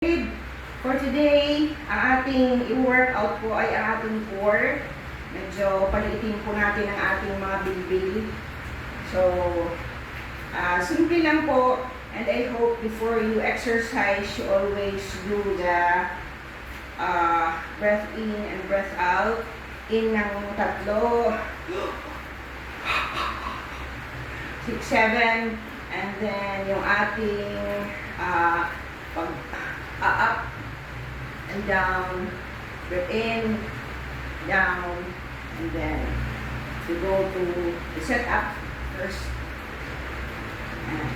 For today, ang ating i-workout po ay ang ating core. Medyo paliitin po natin ang ating mga bilbil. So, simple lang po. And I hope before you exercise, you always do the breath in and breath out. In ng 3, 6, 7, and then yung ating up and down, breathe in, down, and then we go to the setup first. And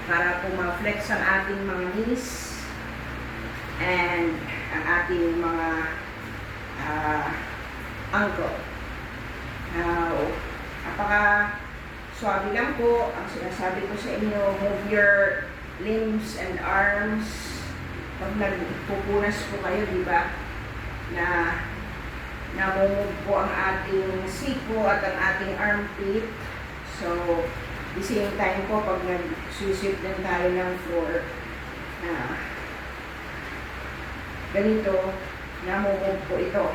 para po ma-flex ang ating mga knees and ang ating mga ankle. Now, napaka-swabe lang po. Ang sinasabi ko sa inyo, move your limbs and arms. Pag nagpupunas po kayo, di ba, na namumove po ang ating siko at ang ating armpit. So, the same time po, pag nagsusweep din tayo ng floor, ganito, namumove po ito.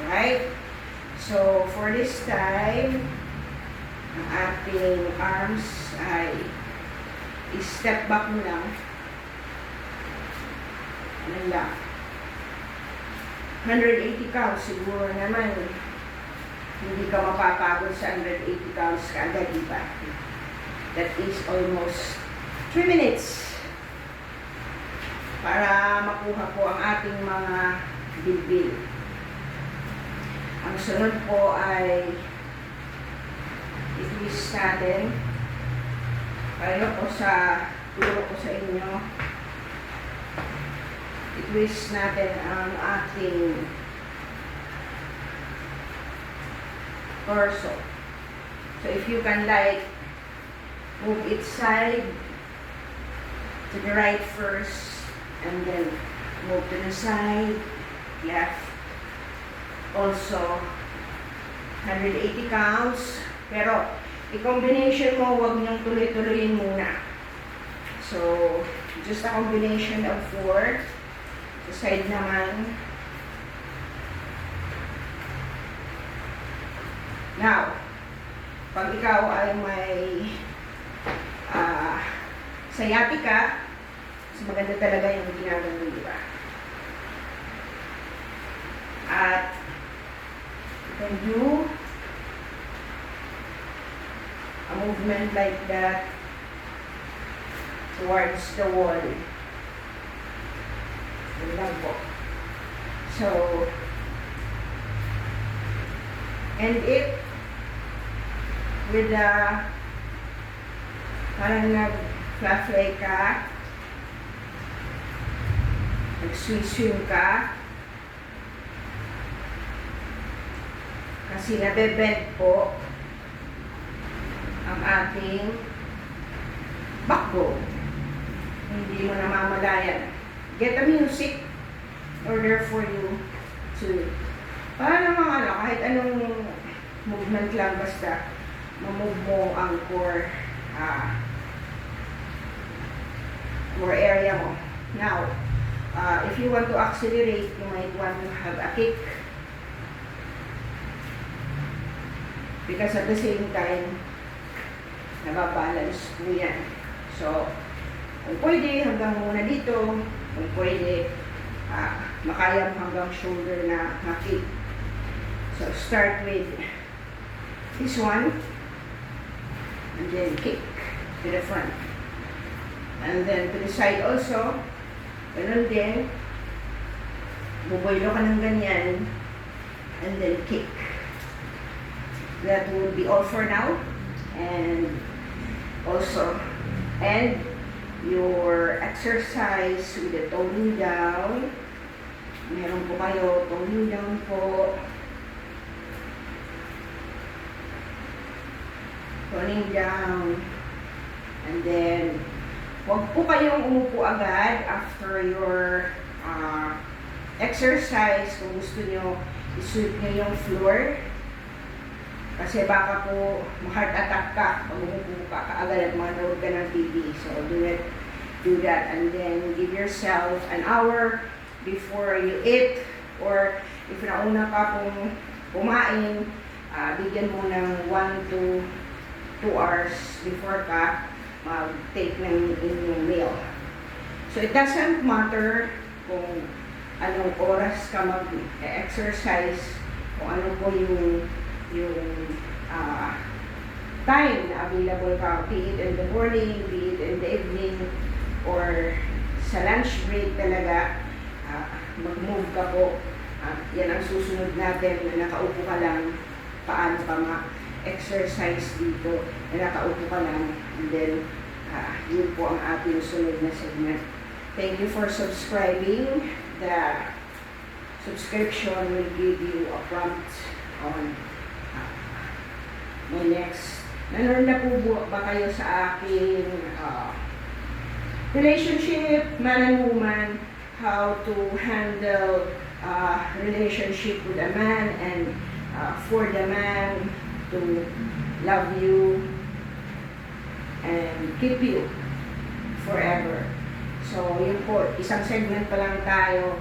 Alright? So, for this time, ang ating arms ay i-step back mo lang. Ano lang. 180 counts, siguro naman, hindi ka mapapagod sa 180 counts kaagad, diba? That is almost 3 minutes para makuha po ang ating mga bilbil. Ang sunod po ay i-twist natin. Pareho po sa turo ko sa inyo. I-twist natin ang ating torso. So if you can move each side to the right first, and then move to the side, left. Also, 180 counts. Pero, i-combination mo, huwag niyong tuloy-tuloyin muna. So, just a combination of 4. Sa side naman. Now, pag ikaw ay may sciatica, mas maganda talaga yung ginagawa, di ba? At you can do a movement like that towards the wall. Lang po. So, end it with parang nag-fly ka, nag-swim ka, kasi nabebend po ang ating backbone. Hindi mo namamalayan. Get a music in order for you to, para naman kahit anong movement lang, basta mamove mo ang core area mo. Now, if you want to accelerate, you might want to have a kick. Because at the same time, nababalance po yan. So, kung pwede, hanggang muna dito. Kung pwede, makaya hanggang shoulder na kick. So, start with this one. And then kick to the front. And then to the side also. Ganun din. Buboylo ka ng ganyan. And then kick. That would be all for now. And also, end your exercise with the toning down. Meron po kayo, toning down po. Toning down. And then, huwag po kayong umupo agad after your exercise. Kung gusto nyo, i-sweep nyo yung floor. Kasi baka po ma-heart attack ka pag umupo ka kaagad at manood ka ng TV. So, do it do that, and then give yourself an hour before you eat, or if nauna ka pong kumain, bigyan mo ng 1 to 2 hours before ka mag-take ng inyong meal. So it doesn't matter kung anong oras ka mag-exercise, kung ano po yung time na available ka, be it in the morning, be it in the evening, or sa lunch break talaga, mag-move ka po. Yan ang susunod natin, na nakaupo ka lang, paano ka ma-exercise dito, na nakaupo ka lang, and then yun po ang ating sunod na segment. Thank you for subscribing. The subscription will give you a prompt on my next. Nanonood na po ba kayo sa aking relationship, man and woman, how to handle relationship with a man, and for the man to love you and keep you forever. So, yun po, isang segment pa lang tayo.